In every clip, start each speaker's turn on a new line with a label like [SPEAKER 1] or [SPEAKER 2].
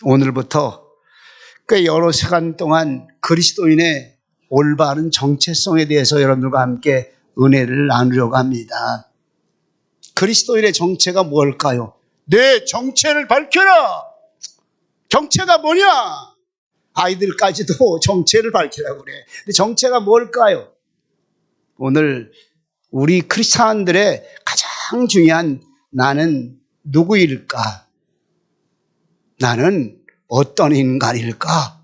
[SPEAKER 1] 오늘부터 꽤 여러 시간 동안 그리스도인의 올바른 정체성에 대해서 여러분들과 함께 은혜를 나누려고 합니다. 그리스도인의 정체가 뭘까요? 내 정체를 밝혀라! 정체가 뭐냐? 아이들까지도 정체를 밝히라고 그래. 근데 정체가 뭘까요? 오늘 우리 크리스찬들의 가장 중요한 나는 누구일까? 나는 어떤 인간일까?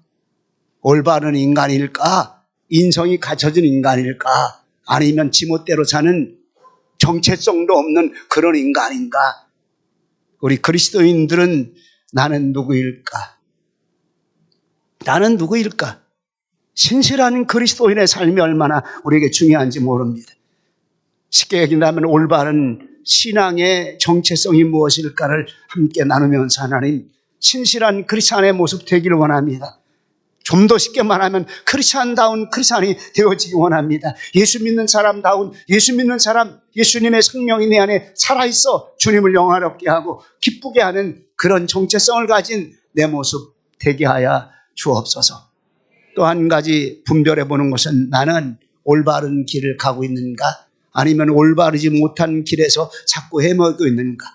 [SPEAKER 1] 올바른 인간일까? 인성이 갖춰진 인간일까? 아니면 지멋대로 사는 정체성도 없는 그런 인간인가? 우리 그리스도인들은 나는 누구일까? 나는 누구일까? 신실한 그리스도인의 삶이 얼마나 우리에게 중요한지 모릅니다. 쉽게 얘기하면 올바른 신앙의 정체성이 무엇일까를 함께 나누면서 하나님, 신실한 크리스찬의 모습 되기를 원합니다. 좀 더 쉽게 말하면 크리스찬다운 크리스찬이 되어지기 원합니다. 예수 믿는 사람다운 예수 믿는 사람, 예수님의 생명이 내 안에 살아있어 주님을 영화롭게 하고 기쁘게 하는 그런 정체성을 가진 내 모습 되게 하여 주옵소서. 또 한 가지 분별해 보는 것은 나는 올바른 길을 가고 있는가? 아니면 올바르지 못한 길에서 자꾸 헤매고 있는가?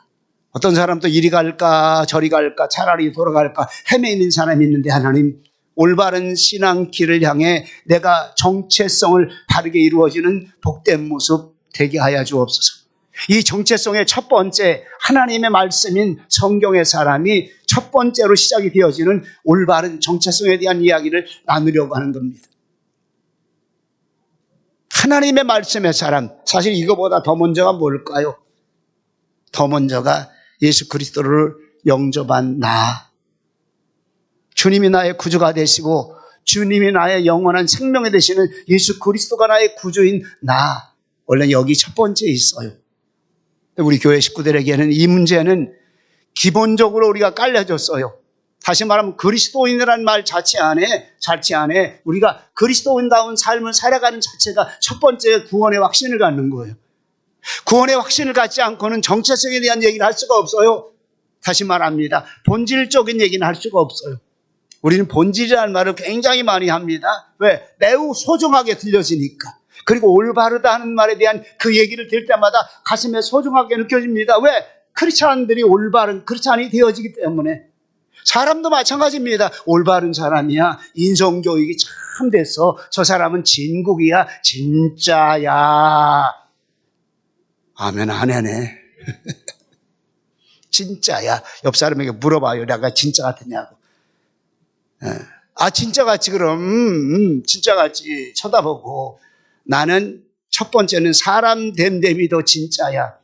[SPEAKER 1] 어떤 사람도 이리 갈까 저리 갈까 차라리 돌아갈까 헤매는 사람이 있는데 하나님, 올바른 신앙 길을 향해 내가 정체성을 바르게 이루어지는 복된 모습 되게 하여 주옵소서. 이 정체성의 첫 번째 하나님의 말씀인 성경의 사람이 첫 번째로 시작이 되어지는 올바른 정체성에 대한 이야기를 나누려고 하는 겁니다. 하나님의 말씀의 사람, 사실 이거보다 더 먼저가 뭘까요? 더 먼저가 예수 그리스도를 영접한 나. 주님이 나의 구주가 되시고 주님이 나의 영원한 생명이 되시는 예수 그리스도가 나의 구주인 나. 원래 여기 첫 번째 있어요. 우리 교회 식구들에게는 이 문제는 기본적으로 우리가 깔려졌어요. 다시 말하면 그리스도인이라는 말 자체 안에 우리가 그리스도인다운 삶을 살아가는 자체가 첫 번째 구원의 확신을 갖는 거예요. 구원의 확신을 갖지 않고는 정체성에 대한 얘기를 할 수가 없어요. 다시 말합니다. 본질적인 얘기는 할 수가 없어요. 우리는 본질이라는 말을 굉장히 많이 합니다. 왜? 매우 소중하게 들려지니까. 그리고 올바르다 하는 말에 대한 그 얘기를 들을 때마다 가슴에 소중하게 느껴집니다. 왜? 크리스찬들이 올바른 크리스찬이 되어지기 때문에. 사람도 마찬가지입니다. 올바른 사람이야. 인성교육이 참 됐어. 저 사람은 진국이야. 진짜야. 아멘 안 하네. 진짜야. 옆 사람에게 물어봐요. 내가 진짜 같으냐고. 아 진짜같이 그럼 진짜같이 쳐다보고 나는 첫 번째는 사람 됨됨이 더 진짜야.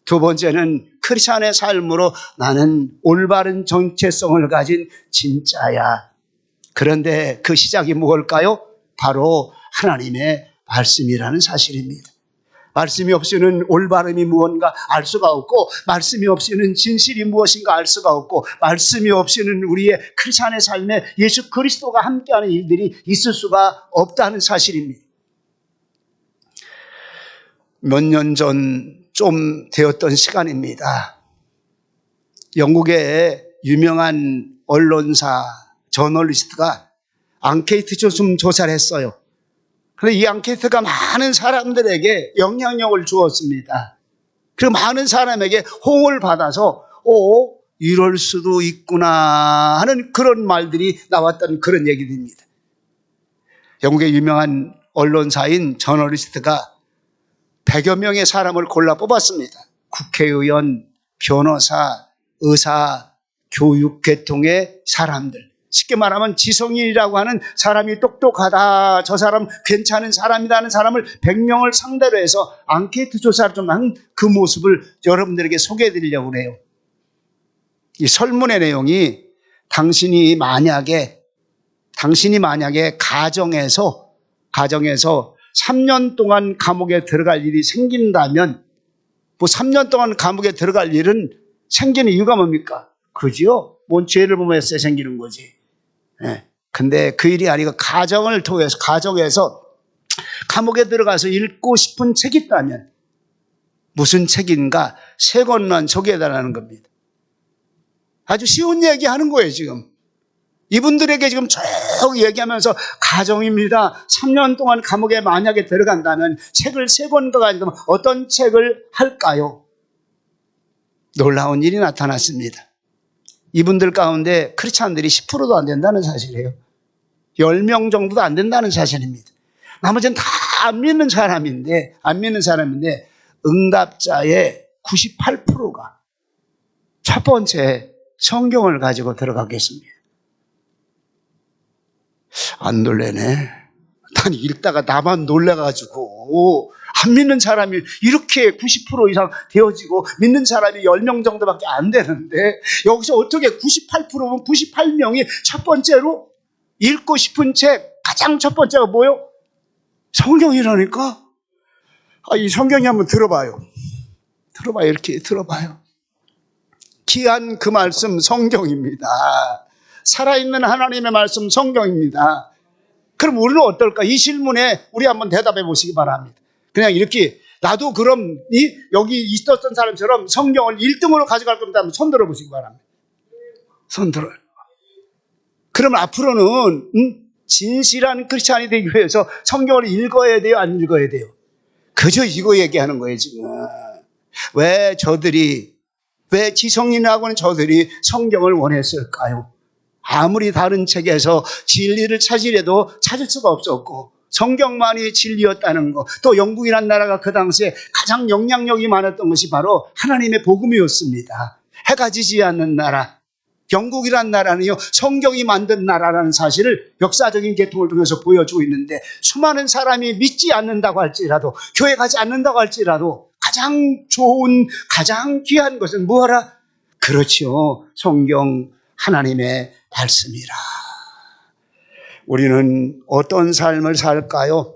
[SPEAKER 1] 두 번째는 크리스찬의 삶으로 나는 올바른 정체성을 가진 진짜야. 그런데 그 시작이 무엇일까요? 바로 하나님의 말씀이라는 사실입니다. 말씀이 없이는 올바름이 무언가 알 수가 없고 말씀이 없이는 진실이 무엇인가 알 수가 없고 말씀이 없이는 우리의 크리스찬의 삶에 예수 그리스도가 함께하는 일들이 있을 수가 없다는 사실입니다. 몇 년 전 좀 되었던 시간입니다. 영국의 유명한 언론사 저널리스트가 앙케이트 조사를 했어요. 그런데 이 앙케이트가 많은 사람들에게 영향력을 주었습니다. 그리고 많은 사람에게 호응을 받아서 이럴 수도 있구나 하는 그런 말들이 나왔던 그런 얘기입니다. 영국의 유명한 언론사인 저널리스트가 100여 명의 사람을 골라 뽑았습니다. 국회의원, 변호사, 의사, 교육, 계통의 사람들. 쉽게 말하면 지성인이라고 하는 사람이 똑똑하다, 저 사람 괜찮은 사람이라는 사람을 100명을 상대로 해서 앙케이트 조사를 좀 한 그 모습을 여러분들에게 소개해 드리려고 해요. 이 설문의 내용이 당신이 만약에 가정에서 3년 동안 감옥에 들어갈 일이 생긴다면, 3년 동안 감옥에 들어갈 일은 생기는 이유가 뭡니까? 그죠? 뭔 죄를 범했어야 생기는 거지. 근데 그 일이 아니고 가정을 통해서, 가정에서 감옥에 들어가서 읽고 싶은 책이 있다면 무슨 책인가? 세 권만 소개해달라는 겁니다. 아주 쉬운 얘기 하는 거예요, 지금. 이분들에게 지금 쭉 얘기하면서 가정입니다. 3년 동안 감옥에 만약에 들어간다면 책을 3권 가지고 어떤 책을 할까요? 놀라운 일이 나타났습니다. 이분들 가운데 크리스찬들이 10%도 안 된다는 사실이에요. 10명 정도도 안 된다는 사실입니다. 나머지는 다 안 믿는 사람인데 응답자의 98%가 첫 번째 성경을 가지고 들어가겠습니다. 안 놀래네. 난 읽다가 나만 놀래가지고 안 믿는 사람이 이렇게 90% 이상 되어지고 믿는 사람이 10명 정도밖에 안 되는데 여기서 어떻게 98%면 98명이 첫 번째로 읽고 싶은 책 가장 첫 번째가 뭐예요? 성경이라니까? 이 성경이 한번 들어봐요. 이렇게 들어봐요. 귀한 그 말씀 성경입니다. 살아있는 하나님의 말씀 성경입니다. 그럼 우리는 어떨까? 이 질문에 우리 한번 대답해 보시기 바랍니다. 그냥 이렇게 나도 그럼 여기 있었던 사람처럼 성경을 1등으로 가져갈 겁니다. 한번 손 들어보시기 바랍니다. 손 들어요. 그럼 앞으로는 진실한 크리스찬이 되기 위해서 성경을 읽어야 돼요? 안 읽어야 돼요? 그저 이거 얘기하는 거예요 지금. 왜 지성인하고는 저들이 성경을 원했을까요? 아무리 다른 책에서 진리를 찾으려도 찾을 수가 없었고 성경만이 진리였다는 것, 또 영국이라는 나라가 그 당시에 가장 영향력이 많았던 것이 바로 하나님의 복음이었습니다. 해가 지지 않는 나라, 영국이라는 나라는요 성경이 만든 나라라는 사실을 역사적인 계통을 통해서 보여주고 있는데 수많은 사람이 믿지 않는다고 할지라도 교회 가지 않는다고 할지라도 가장 좋은 가장 귀한 것은 뭐하라? 그렇죠, 성경 하나님의 말씀이라. 우리는 어떤 삶을 살까요?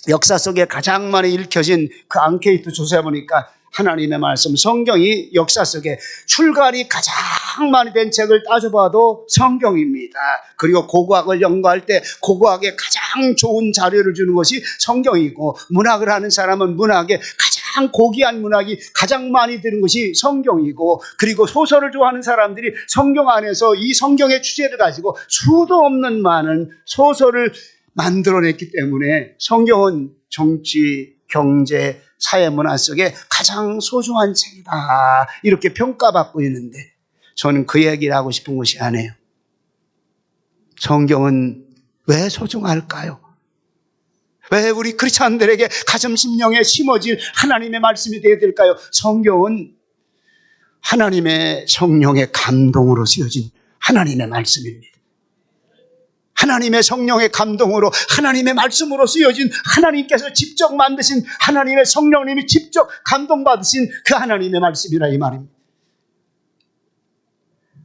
[SPEAKER 1] 역사 속에 가장 많이 읽혀진 그 앙케이트 조사해 보니까 하나님의 말씀, 성경이 역사 속에 출간이 가장 많이 된 책을 따져봐도 성경입니다. 그리고 고고학을 연구할 때 고고학에 가장 좋은 자료를 주는 것이 성경이고, 문학을 하는 사람은 문학에 가장 고귀한 문학이 가장 많이 드는 것이 성경이고, 그리고 소설을 좋아하는 사람들이 성경 안에서 이 성경의 주제를 가지고 수도 없는 많은 소설을 만들어냈기 때문에 성경은 정치, 경제, 사회 문화 속에 가장 소중한 책이다, 이렇게 평가받고 있는데 저는 그 얘기를 하고 싶은 것이 아니에요. 성경은 왜 소중할까요? 왜 우리 크리스찬들에게 가슴 심령에 심어질 하나님의 말씀이 되어야 될까요? 성경은 하나님의 성령의 감동으로 쓰여진 하나님의 말씀입니다. 하나님의 성령의 감동으로 하나님의 말씀으로 쓰여진, 하나님께서 직접 만드신, 하나님의 성령님이 직접 감동받으신 그 하나님의 말씀이라 이 말입니다.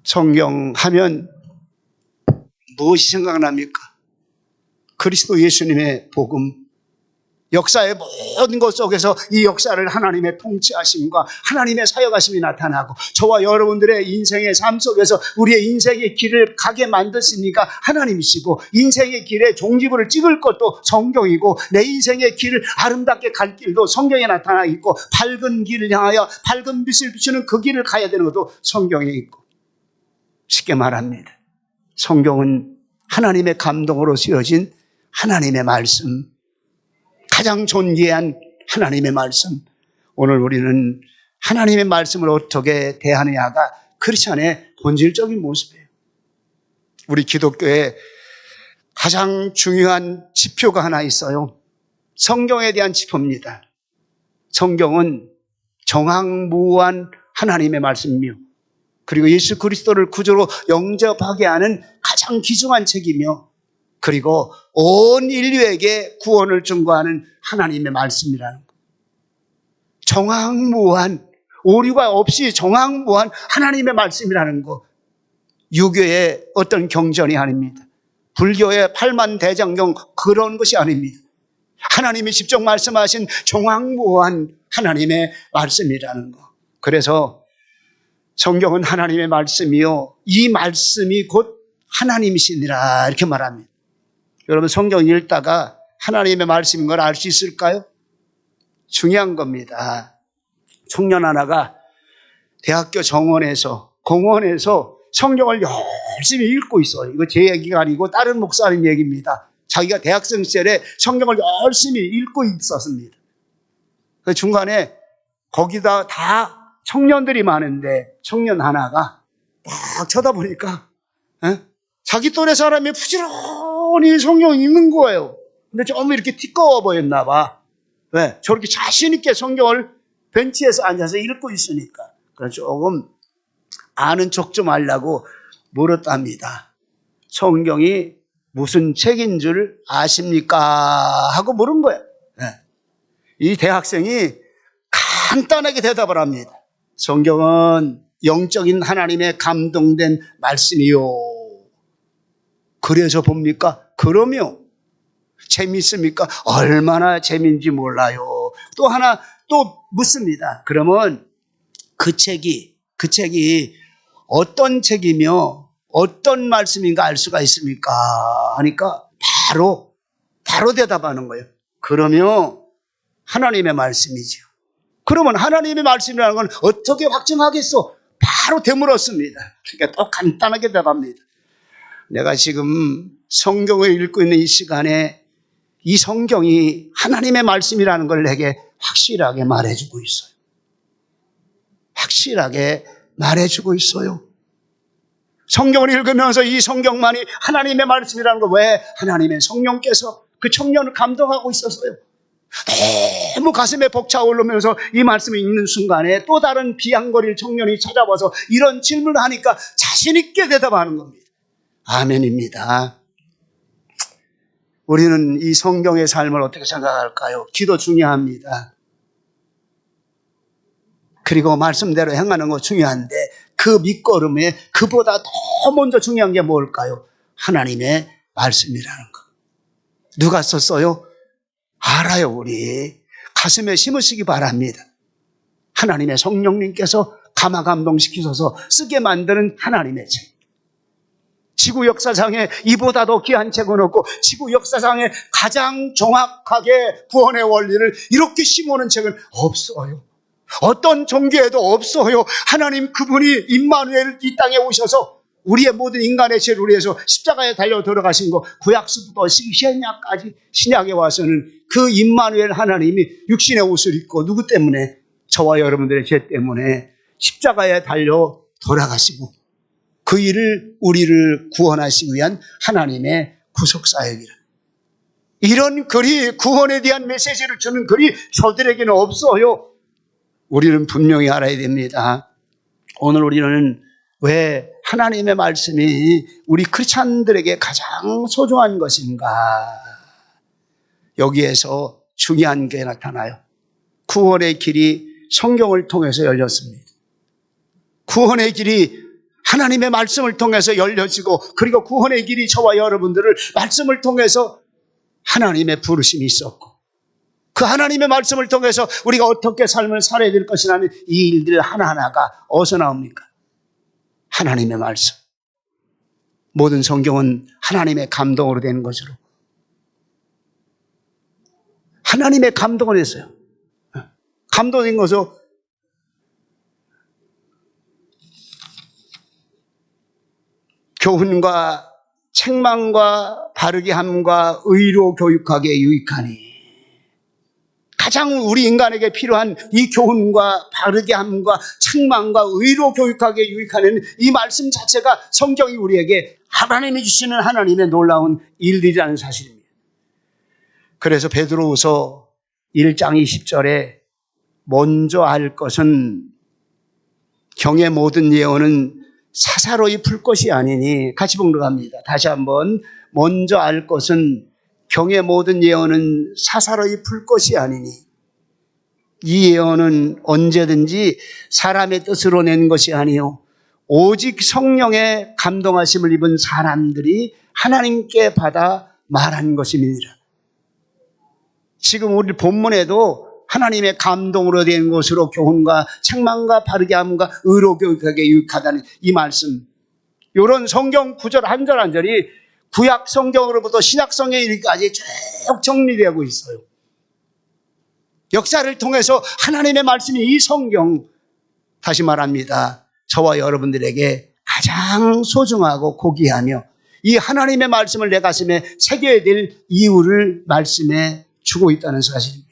[SPEAKER 1] 성경 하면 무엇이 생각납니까? 그리스도 예수님의 복음, 역사의 모든 것 속에서 이 역사를 하나님의 통치하심과 하나님의 사역하심이 나타나고, 저와 여러분들의 인생의 삶 속에서 우리의 인생의 길을 가게 만드시니까 하나님이시고, 인생의 길에 종지부를 찍을 것도 성경이고, 내 인생의 길을 아름답게 갈 길도 성경에 나타나 있고, 밝은 길을 향하여 밝은 빛을 비추는 그 길을 가야 되는 것도 성경에 있고, 쉽게 말합니다. 성경은 하나님의 감동으로 쓰여진 하나님의 말씀, 가장 존귀한 하나님의 말씀. 오늘 우리는 하나님의 말씀을 어떻게 대하느냐가 크리스찬의 본질적인 모습이에요. 우리 기독교에 가장 중요한 지표가 하나 있어요. 성경에 대한 지표입니다. 성경은 정황무한 하나님의 말씀이며, 그리고 예수 그리스도를 구주로 영접하게 하는 가장 귀중한 책이며, 그리고 온 인류에게 구원을 증거하는 하나님의 말씀이라는 것. 정황무한, 오류가 없이 정황무한 하나님의 말씀이라는 것. 유교의 어떤 경전이 아닙니다. 불교의 팔만대장경 그런 것이 아닙니다. 하나님이 직접 말씀하신 정황무한 하나님의 말씀이라는 것. 그래서 성경은 하나님의 말씀이요, 이 말씀이 곧 하나님이시니라, 이렇게 말합니다. 여러분, 성경 읽다가 하나님의 말씀인 걸 알 수 있을까요? 중요한 겁니다. 청년 하나가 대학교 정원에서, 공원에서 성경을 열심히 읽고 있어요. 이거 제 얘기가 아니고 다른 목사님 얘기입니다. 자기가 대학생 시절에 성경을 열심히 읽고 있었습니다. 그 중간에 거기다 다 청년들이 많은데 청년 하나가 딱 쳐다보니까 자기 또래 사람이 부지런히 성경 읽는 거예요. 근데 좀 이렇게 티꺼워 보였나 봐. 왜? 저렇게 자신 있게 성경을 벤치에서 앉아서 읽고 있으니까. 그래서 조금 아는 척 좀 하려고 물었답니다. 성경이 무슨 책인 줄 아십니까? 하고 물은 거예요. 이 대학생이 간단하게 대답을 합니다. 성경은 영적인 하나님의 감동된 말씀이요. 그래서 봅니까? 그럼요. 재밌습니까? 얼마나 재미인지 몰라요. 또 하나 또 묻습니다. 그러면 그 책이 어떤 책이며 어떤 말씀인가 알 수가 있습니까? 하니까 바로 대답하는 거예요. 그러면 하나님의 말씀이죠. 그러면 하나님의 말씀이라는 건 어떻게 확증하겠어? 바로 되물었습니다. 그러니까 또 간단하게 대답합니다. 내가 지금 성경을 읽고 있는 이 시간에 이 성경이 하나님의 말씀이라는 걸 내게 확실하게 말해주고 있어요. 확실하게 말해주고 있어요. 성경을 읽으면서 이 성경만이 하나님의 말씀이라는 걸 왜? 하나님의 성령께서 그 청년을 감동하고 있었어요. 너무 가슴에 벅차오르면서 이 말씀을 읽는 순간에 또 다른 비양거릴 청년이 찾아와서 이런 질문을 하니까 자신 있게 대답하는 겁니다. 아멘입니다. 우리는 이 성경의 삶을 어떻게 생각할까요? 기도 중요합니다. 그리고 말씀대로 행하는 거 중요한데 그 밑거름에 그보다 더 먼저 중요한 게 뭘까요? 하나님의 말씀이라는 거. 누가 썼어요? 알아요. 우리 가슴에 심으시기 바랍니다. 하나님의 성령님께서 감화감동시키셔서 쓰게 만드는 하나님의 책. 지구 역사상에 이보다 더 귀한 책은 없고 지구 역사상에 가장 정확하게 구원의 원리를 이렇게 심어놓은 책은 없어요. 어떤 종교에도 없어요. 하나님 그분이 임마누엘 이 땅에 오셔서 우리의 모든 인간의 죄를 위해서 십자가에 달려 돌아가신 거 구약서부터 신약까지 신약에 와서는 그 임마누엘 하나님이 육신의 옷을 입고 누구 때문에? 저와 여러분들의 죄 때문에 십자가에 달려 돌아가시고 그 일을 우리를 구원하시기 위한 하나님의 구속사역이라. 이런 글이 구원에 대한 메시지를 주는 글이 저들에게는 없어요. 우리는 분명히 알아야 됩니다. 오늘 우리는 왜 하나님의 말씀이 우리 크리스찬들에게 가장 소중한 것인가? 여기에서 중요한 게 나타나요. 구원의 길이 성경을 통해서 열렸습니다. 구원의 길이 하나님의 말씀을 통해서 열려지고 그리고 구원의 길이 저와 여러분들을 말씀을 통해서 하나님의 부르심이 있었고 그 하나님의 말씀을 통해서 우리가 어떻게 삶을 살아야 될 것이라는 이 일들 하나하나가 어디서 나옵니까? 하나님의 말씀. 모든 성경은 하나님의 감동으로 된 것으로. 하나님의 감동을 했어요. 감동된 것으로 교훈과 책망과 바르게 함과 의로 교육하기에 유익하니 가장 우리 인간에게 필요한 이 교훈과 바르게 함과 책망과 의로 교육하기에 유익하는 이 말씀 자체가 성경이 우리에게 하나님이 주시는 하나님의 놀라운 일들이라는 사실입니다. 그래서 베드로후서 1장 20절에 먼저 알 것은 경의 모든 예언은 사사로이 풀 것이 아니니 같이 봉독합니다. 다시 한번 먼저 알 것은 경의 모든 예언은 사사로이 풀 것이 아니니 이 예언은 언제든지 사람의 뜻으로 낸 것이 아니요 오직 성령의 감동하심을 입은 사람들이 하나님께 받아 말한 것입니다. 지금 우리 본문에도 하나님의 감동으로 된 것으로 교훈과 책망과 바르게 함과 의로 교육하게 유익하다는 이 말씀, 이런 성경 구절 한 절 한 절이 구약 성경으로부터 신약 성경에 이르기까지 쭉 정리되고 있어요. 역사를 통해서 하나님의 말씀이 이 성경, 다시 말합니다, 저와 여러분들에게 가장 소중하고 고귀하며 이 하나님의 말씀을 내 가슴에 새겨야 될 이유를 말씀에 주고 있다는 사실입니다.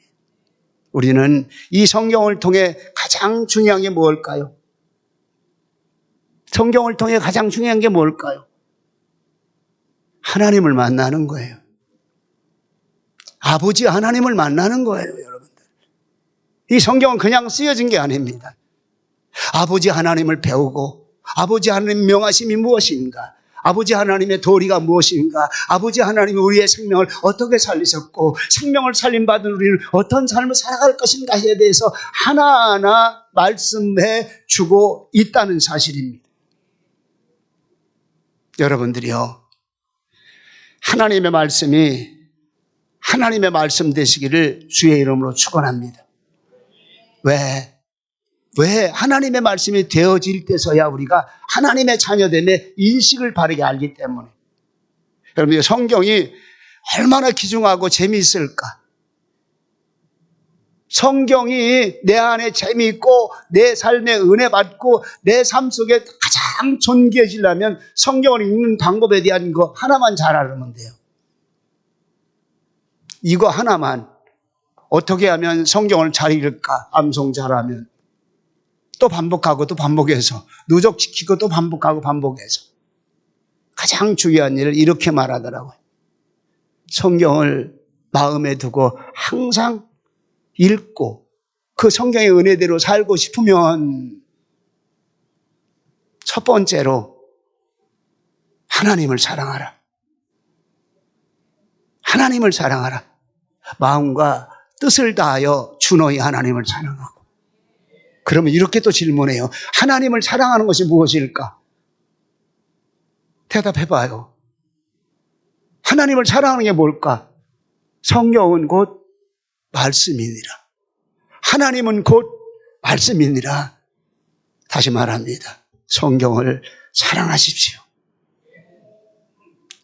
[SPEAKER 1] 우리는 이 성경을 통해 가장 중요한 게 뭘까요? 성경을 통해 가장 중요한 게 뭘까요? 하나님을 만나는 거예요. 아버지 하나님을 만나는 거예요, 여러분들. 이 성경은 그냥 쓰여진 게 아닙니다. 아버지 하나님을 배우고 아버지 하나님 명하심이 무엇인가? 아버지 하나님의 도리가 무엇인가? 아버지 하나님이 우리의 생명을 어떻게 살리셨고 생명을 살림받은 우리는 어떤 삶을 살아갈 것인가에 대해서 하나하나 말씀해 주고 있다는 사실입니다. 여러분들이요, 하나님의 말씀이 하나님의 말씀 되시기를 주의 이름으로 축원합니다. 왜 하나님의 말씀이 되어질 때서야 우리가 하나님의 자녀됨의 인식을 바르게 알기 때문에. 여러분, 성경이 얼마나 귀중하고 재미있을까? 성경이 내 안에 재미있고 내 삶에 은혜 받고 내 삶 속에 가장 존귀해지려면 성경을 읽는 방법에 대한 거 하나만 잘 알면 돼요. 이거 하나만. 어떻게 하면 성경을 잘 읽을까? 암송 잘하면 또 반복하고 또 반복해서 누적시키고 또 반복하고 반복해서. 가장 중요한 일을 이렇게 말하더라고요. 성경을 마음에 두고 항상 읽고 그 성경의 은혜대로 살고 싶으면 첫 번째로 하나님을 사랑하라. 하나님을 사랑하라. 마음과 뜻을 다하여 주 너희 하나님을 사랑하고. 그러면 이렇게 또 질문해요. 하나님을 사랑하는 것이 무엇일까? 대답해봐요. 하나님을 사랑하는 게 뭘까? 성경은 곧 말씀이니라. 하나님은 곧 말씀이니라. 다시 말합니다. 성경을 사랑하십시오.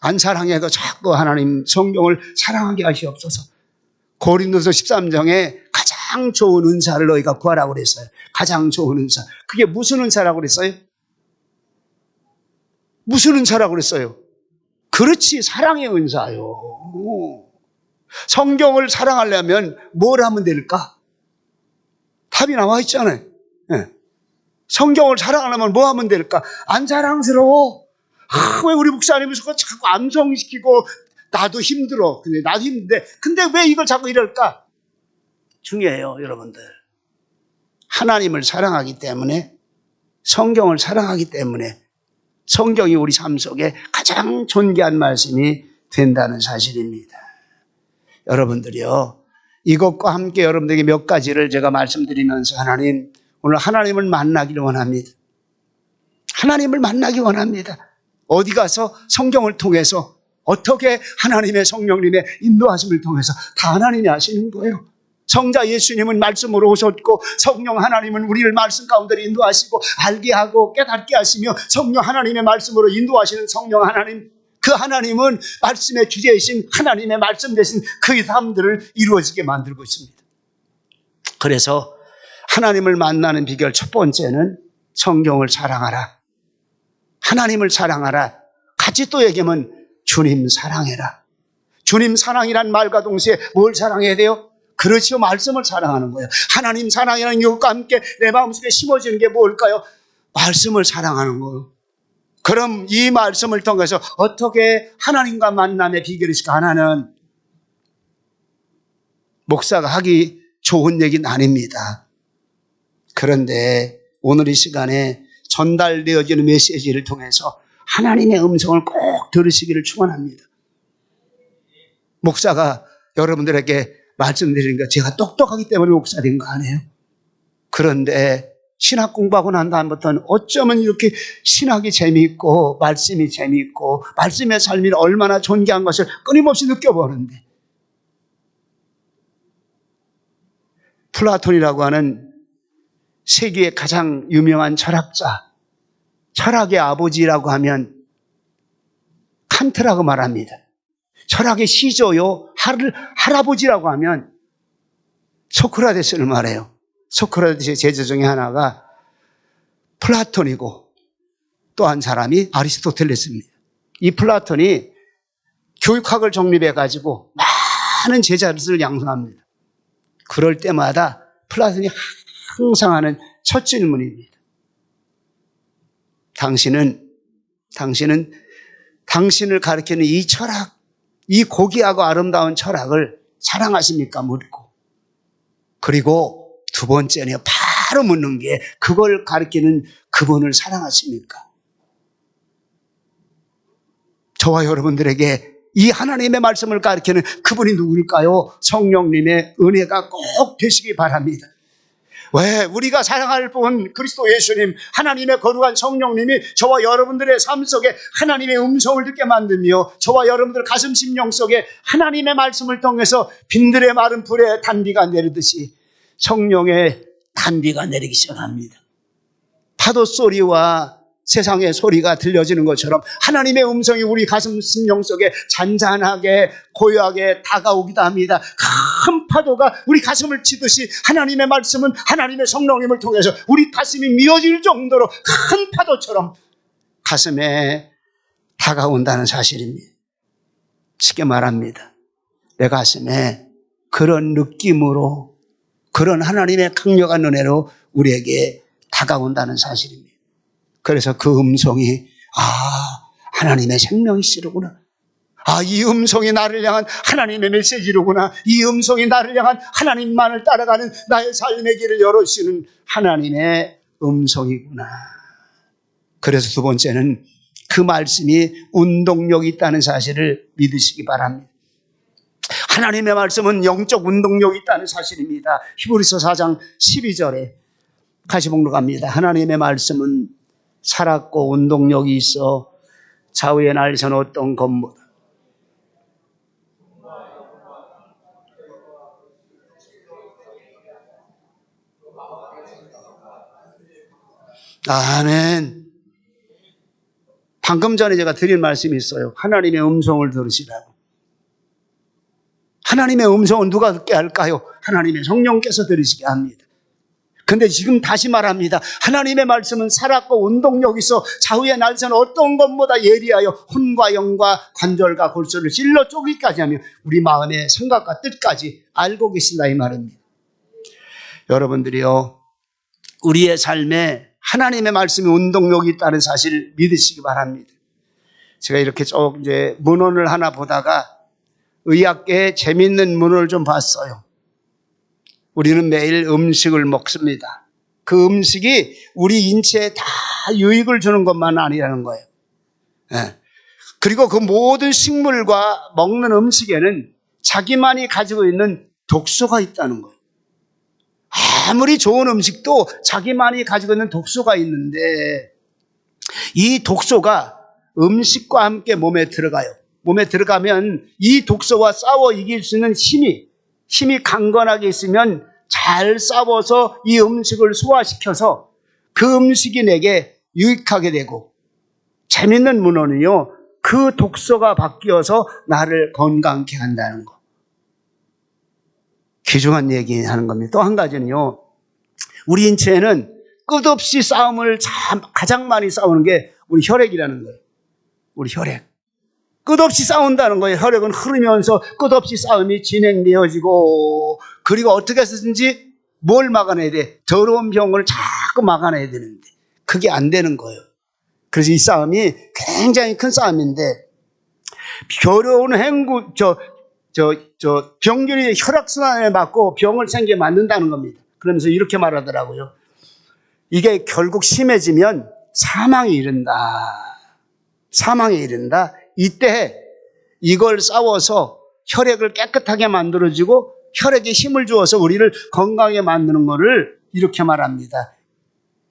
[SPEAKER 1] 안 사랑해도 자꾸 하나님 성경을 사랑하게 하시옵소서. 고린도서 13장에 가장 좋은 은사를 너희가 구하라고 그랬어요. 가장 좋은 은사. 그게 무슨 은사라고 그랬어요? 무슨 은사라고 그랬어요? 그렇지, 사랑의 은사요. 성경을 사랑하려면 뭘 하면 될까? 답이 나와 있잖아요. 네. 성경을 사랑하려면 뭐 하면 될까? 안 사랑스러워. 왜 우리 목사님이 자꾸 암송시키고 나도 힘들어. 근데 나도 힘든데 근데 왜 이걸 자꾸 이럴까? 중요해요, 여러분들. 하나님을 사랑하기 때문에, 성경을 사랑하기 때문에 성경이 우리 삶 속에 가장 존귀한 말씀이 된다는 사실입니다. 여러분들이요, 이것과 함께 여러분들에게 몇 가지를 제가 말씀드리면서 오늘 하나님을 만나기를 원합니다. 하나님을 만나기 원합니다. 어디 가서 성경을 통해서 어떻게 하나님의 성령님의 인도하심을 통해서 다 하나님이 하시는 거예요. 성자 예수님은 말씀으로 오셨고 성령 하나님은 우리를 말씀 가운데 인도하시고 알게 하고 깨닫게 하시며 성령 하나님의 말씀으로 인도하시는 성령 하나님, 그 하나님은 말씀의 주제이신 하나님의 말씀 대신 그 삶들을 이루어지게 만들고 있습니다. 그래서 하나님을 만나는 비결 첫 번째는 성경을 사랑하라. 하나님을 사랑하라. 같이 또 얘기하면 주님 사랑해라. 주님 사랑이란 말과 동시에 뭘 사랑해야 돼요? 그렇죠, 말씀을 사랑하는 거예요. 하나님 사랑이라는 이것과 함께 내 마음속에 심어지는 게 뭘까요? 말씀을 사랑하는 거예요. 그럼 이 말씀을 통해서 어떻게 하나님과 만남의 비결이 있을까? 하나는 목사가 하기 좋은 얘기는 아닙니다. 그런데 오늘 이 시간에 전달되어지는 메시지를 통해서 하나님의 음성을 꼭 들으시기를 축원합니다. 목사가 여러분들에게 말씀드리는 거 제가 똑똑하기 때문에 목사 된 거 아니에요? 그런데 신학 공부하고 난 다음부터는 어쩌면 이렇게 신학이 재미있고 말씀이 재미있고 말씀의 삶이 얼마나 존귀한 것을 끊임없이 느껴보는데, 플라톤이라고 하는 세계의 가장 유명한 철학자, 철학의 아버지라고 하면 칸트라고 말합니다. 철학의 시조요, 할아버지라고 하면 소크라테스를 말해요. 소크라테스의 제자 중에 하나가 플라톤이고 또 한 사람이 아리스토텔레스입니다. 이 플라톤이 교육학을 정립해가지고 많은 제자들을 양성합니다. 그럴 때마다 플라톤이 항상 하는 첫 질문입니다. 당신을 가리키는 이 철학, 이 고귀하고 아름다운 철학을 사랑하십니까? 묻고. 그리고 두 번째는 바로 묻는 게 그걸 가리키는 그분을 사랑하십니까? 저와 여러분들에게 이 하나님의 말씀을 가리키는 그분이 누구일까요? 성령님의 은혜가 꼭 되시기 바랍니다. 왜? 우리가 사랑할 분 그리스도 예수님, 하나님의 거룩한 성령님이 저와 여러분들의 삶 속에 하나님의 음성을 듣게 만들며 저와 여러분들 가슴 심령 속에 하나님의 말씀을 통해서 빈들의 마른 불에 단비가 내리듯이 성령의 단비가 내리기 시작합니다. 파도 소리와 세상의 소리가 들려지는 것처럼 하나님의 음성이 우리 가슴 심령 속에 잔잔하게 고요하게 다가오기도 합니다. 큰 파도가 우리 가슴을 치듯이 하나님의 말씀은 하나님의 성령님을 통해서 우리 가슴이 미어질 정도로 큰 파도처럼 가슴에 다가온다는 사실입니다. 쉽게 말합니다. 내 가슴에 그런 느낌으로, 그런 하나님의 강력한 은혜로 우리에게 다가온다는 사실입니다. 그래서 그 음성이 하나님의 생명이시로구나. 이 음성이 나를 향한 하나님의 메시지로구나. 이 음성이 나를 향한 하나님만을 따라가는 나의 삶의 길을 열어주시는 하나님의 음성이구나. 그래서 두 번째는 그 말씀이 운동력이 있다는 사실을 믿으시기 바랍니다. 하나님의 말씀은 영적 운동력이 있다는 사실입니다. 히브리서 4장 12절에 같이 봉독합니다. 하나님의 말씀은 살았고 운동력이 있어 좌우의 날선 어떤 것보다 아멘. 방금 전에 제가 드린 말씀이 있어요. 하나님의 음성을 들으시라고. 하나님의 음성은 누가 듣게 할까요? 하나님의 성령께서 들으시게 합니다. 근데 지금 다시 말합니다. 하나님의 말씀은 살았고 운동력이 있어 좌우의 날선 어떤 것보다 예리하여 혼과 영과 관절과 골수를 찔러 쪼기까지 하며 우리 마음의 생각과 뜻까지 알고 계신다 이 말입니다. 여러분들이요, 우리의 삶에 하나님의 말씀이 운동력이 있다는 사실을 믿으시기 바랍니다. 제가 이렇게 쭉 이제 문헌을 하나 보다가 의학계에 재밌는 문헌을 좀 봤어요. 우리는 매일 음식을 먹습니다. 그 음식이 우리 인체에 다 유익을 주는 것만 아니라는 거예요. 그리고 그 모든 식물과 먹는 음식에는 자기만이 가지고 있는 독소가 있다는 거예요. 아무리 좋은 음식도 자기만이 가지고 있는 독소가 있는데 이 독소가 음식과 함께 몸에 들어가요. 몸에 들어가면 이 독소와 싸워 이길 수 있는 힘이 강건하게 있으면 잘 싸워서 이 음식을 소화시켜서 그 음식이 내게 유익하게 되고, 재밌는 문헌은요, 그 독소가 바뀌어서 나를 건강케 한다는 거. 귀중한 얘기 하는 겁니다. 또 한 가지는요, 우리 인체에는 끝없이 싸움을 가장 많이 싸우는 게 우리 혈액이라는 거예요. 우리 혈액. 끝없이 싸운다는 거예요. 혈액은 흐르면서 끝없이 싸움이 진행되어지고, 그리고 어떻게 해서든지 뭘 막아내야 돼? 더러운 병을 자꾸 막아내야 되는데 그게 안 되는 거예요. 그래서 이 싸움이 굉장히 큰 싸움인데, 겨려운 병균이 혈액순환에 맞고 병을 생기게 만든다는 겁니다. 그러면서 이렇게 말하더라고요. 이게 결국 심해지면 사망에 이른다. 사망에 이른다. 이때 이걸 싸워서 혈액을 깨끗하게 만들어주고 혈액에 힘을 주어서 우리를 건강하게 만드는 것을 이렇게 말합니다.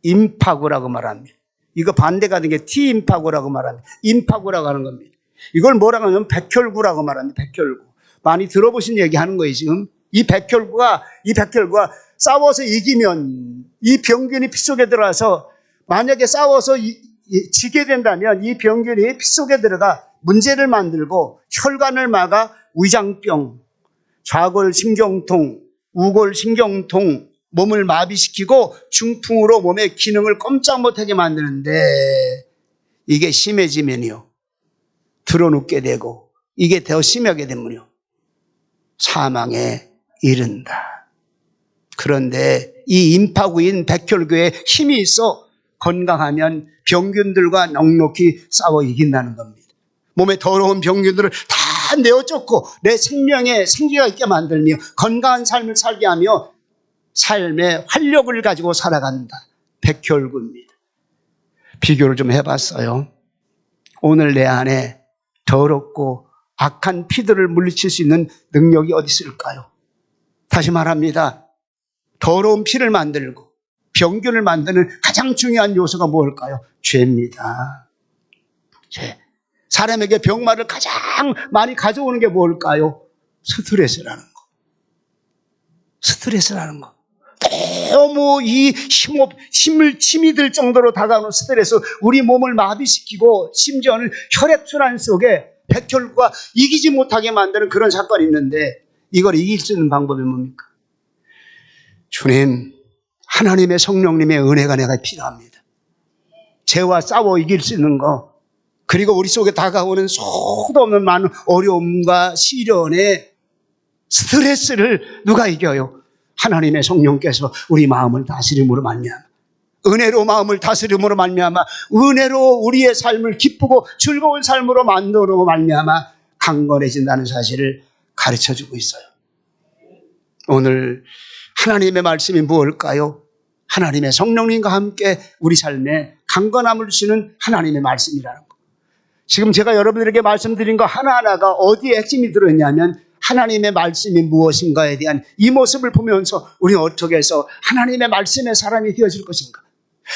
[SPEAKER 1] 임파구라고 말합니다. 이거 반대가 된 게 T임파구라고 말합니다. 임파구라고 하는 겁니다. 이걸 뭐라고 하면 백혈구라고 말합니다. 백혈구. 많이 들어보신 얘기 하는 거예요, 지금. 이 백혈구가 싸워서 이기면 이 병균이 피 속에 들어와서, 만약에 싸워서 지게 된다면 이 병균이 피 속에 들어가 문제를 만들고 혈관을 막아 위장병, 좌골신경통, 우골신경통, 몸을 마비시키고 중풍으로 몸의 기능을 꼼짝 못하게 만드는데, 이게 심해지면요, 드러눕게 되고, 이게 더 심하게 되면요, 사망에 이른다. 그런데 이 임파구인 백혈교에 힘이 있어 건강하면 병균들과 넉넉히 싸워 이긴다는 겁니다. 몸에 더러운 병균들을 다 내어 쫓고 내 생명에 생기가 있게 만들며 건강한 삶을 살게 하며 삶의 활력을 가지고 살아간다. 백혈구입니다. 비교를 좀 해봤어요. 오늘 내 안에 더럽고 악한 피들을 물리칠 수 있는 능력이 어디 있을까요? 다시 말합니다. 더러운 피를 만들고 병균을 만드는 가장 중요한 요소가 뭘까요? 죄입니다. 죄. 사람에게 병마를 가장 많이 가져오는 게 뭘까요? 스트레스라는 거. 스트레스라는 거. 너무 이 힘이 들 정도로 다가오는 스트레스, 우리 몸을 마비시키고 심지어는 혈액순환 속에 백혈구가 이기지 못하게 만드는 그런 사건이 있는데, 이걸 이길 수 있는 방법이 뭡니까? 주님, 하나님의 성령님의 은혜가 내가 필요합니다. 죄와 싸워 이길 수 있는 거, 그리고 우리 속에 다가오는 수도 없는 많은 어려움과 시련의 스트레스를 누가 이겨요? 하나님의 성령께서 우리 마음을 다스림으로 말미암아, 은혜로 마음을 다스림으로 말미암아, 은혜로 우리의 삶을 기쁘고 즐거운 삶으로 만들고 말미암아 강건해진다는 사실을 가르쳐주고 있어요. 오늘 하나님의 말씀이 무엇일까요? 하나님의 성령님과 함께 우리 삶에 강건함을 주시는 하나님의 말씀이라는 거. 지금 제가 여러분들에게 말씀드린 거 하나하나가 어디에 핵심이 들어있냐면, 하나님의 말씀이 무엇인가에 대한 이 모습을 보면서 우리는 어떻게 해서 하나님의 말씀의 사람이 되어질 것인가,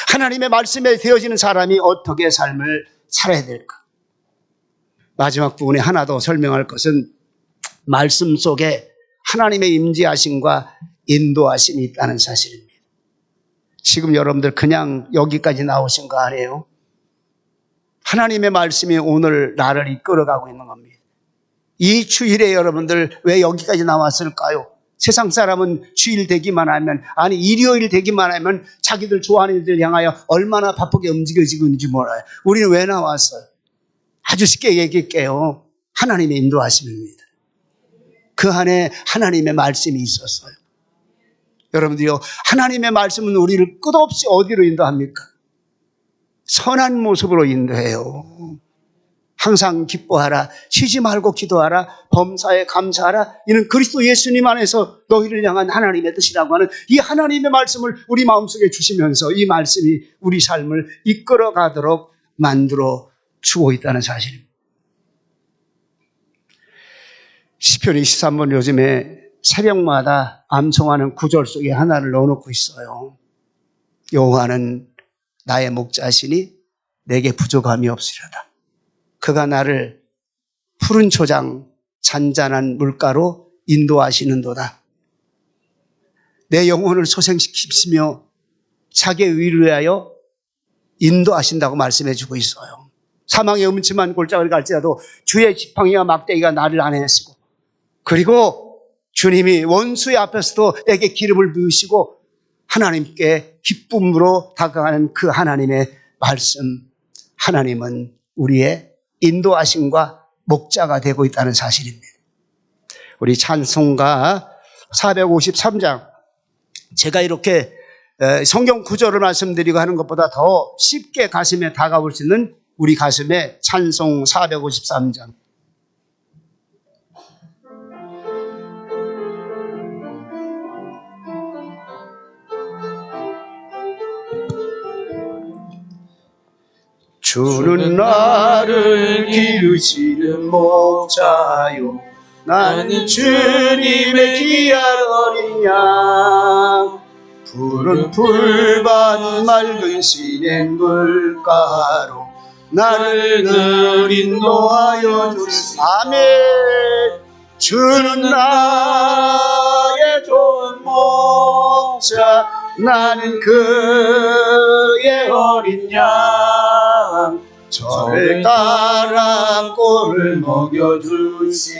[SPEAKER 1] 하나님의 말씀에 되어지는 사람이 어떻게 삶을 살아야 될까. 마지막 부분에 하나 더 설명할 것은, 말씀 속에 하나님의 임재하심과 인도하심이 있다는 사실입니다. 지금 여러분들 그냥 여기까지 나오신 거 아니에요? 하나님의 말씀이 오늘 나를 이끌어가고 있는 겁니다. 이 주일에 여러분들 왜 여기까지 나왔을까요? 세상 사람은 주일 되기만 하면, 아니 일요일 되기만 하면 자기들 좋아하는 일들 향하여 얼마나 바쁘게 움직여지고 있는지 몰라요. 우리는 왜 나왔어요? 아주 쉽게 얘기할게요. 하나님의 인도하심입니다. 그 안에 하나님의 말씀이 있었어요. 여러분들요, 하나님의 말씀은 우리를 끝없이 어디로 인도합니까? 선한 모습으로 인도해요. 항상 기뻐하라, 쉬지 말고 기도하라, 범사에 감사하라. 이는 그리스도 예수님 안에서 너희를 향한 하나님의 뜻이라고 하는 이 하나님의 말씀을 우리 마음속에 주시면서 이 말씀이 우리 삶을 이끌어가도록 만들어 주고 있다는 사실입니다. 시편 23번 요즘에 새벽마다 암송하는 구절 속에 하나를 넣어놓고 있어요. 여호와는 나의 목자시니 내게 부족함이 없으리로다. 그가 나를 푸른 초장 잔잔한 물가로 인도하시는도다. 내 영혼을 소생시키시며 자기의 위를 위하여 인도하신다고 말씀해 주고 있어요. 사망의 음침한 골짜기를 갈지라도 주의 지팡이와 막대기가 나를 안에쓰고, 그리고 주님이 원수의 앞에서도 내게 기름을 부으시고 하나님께 기쁨으로 다가가는 그 하나님의 말씀, 하나님은 우리의 인도하심과 목자가 되고 있다는 사실입니다. 우리 찬송가 453장, 제가 이렇게 성경 구절을 말씀드리고 하는 것보다 더 쉽게 가슴에 다가올 수 있는 우리 가슴의 찬송 453장. 주는 나를 기르시는 목자요, 나는 주님의 귀한 어린 양. 푸른 풀밭 맑은 시냇 물가로 나를 늘 인도하여 주시오. 아멘. 주는 나의 좋은 목자, 나는 그의 어린 양. 저를 따라 꼴을 먹여주시니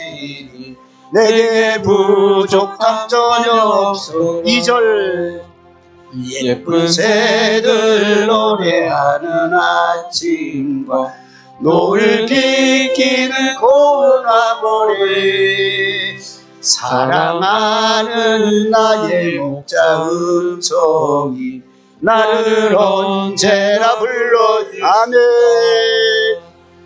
[SPEAKER 1] 내게 부족함 전혀 없소. 2절, 예쁜 새들 노래하는 아침과 노을 비키는 고나모래 사랑하는 나의 목자 음성이 나를 언제나 불러주시네. 아멘.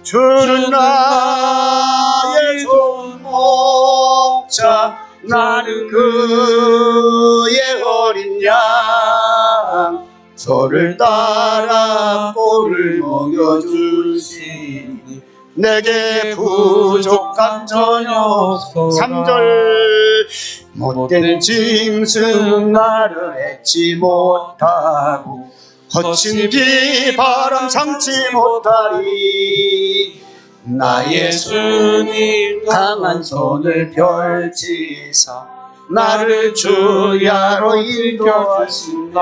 [SPEAKER 1] 주는 나의 좋은 목자 나는 그의 어린 양 저를 따라 꼴을 먹여주시니 내게 부족한 전혀 없소라. 3절 못된 짐승 나를 잊지 못하고 거친 비바람 삼지 못하리. 나의 주님 강한 손을 펼치사 나를 주야로 인도하시네.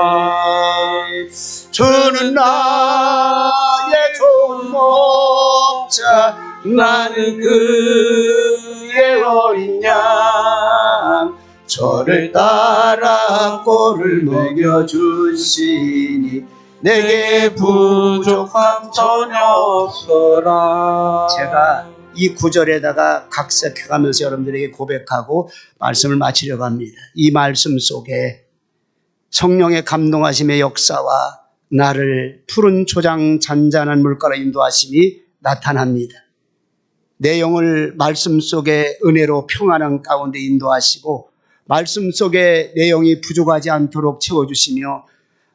[SPEAKER 1] 주는 나의 좋은 목자 나는 그의 어린 양 저를 따라 꼴을 먹여주시니 내게 부족함 전혀 없어라. 제가 이 구절에다가 각색해가면서 여러분들에게 고백하고 말씀을 마치려고 합니다. 이 말씀 속에 성령의 감동하심의 역사와 나를 푸른 초장 잔잔한 물가로 인도하심이 나타납니다. 내용을 말씀 속에 은혜로 평안한 가운데 인도하시고 말씀 속에 내용이 부족하지 않도록 채워주시며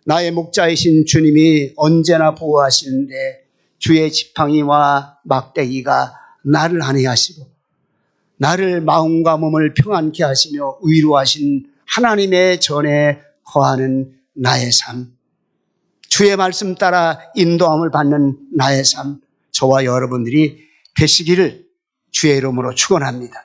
[SPEAKER 1] 나의 목자이신 주님이 언제나 보호하시는데 주의 지팡이와 막대기가 나를 안위하시고 나를 마음과 몸을 평안케 하시며 위로하신 하나님의 전에 거하는 나의 삶, 주의 말씀 따라 인도함을 받는 나의 삶, 저와 여러분들이 되시기를 주의 이름으로 축원합니다.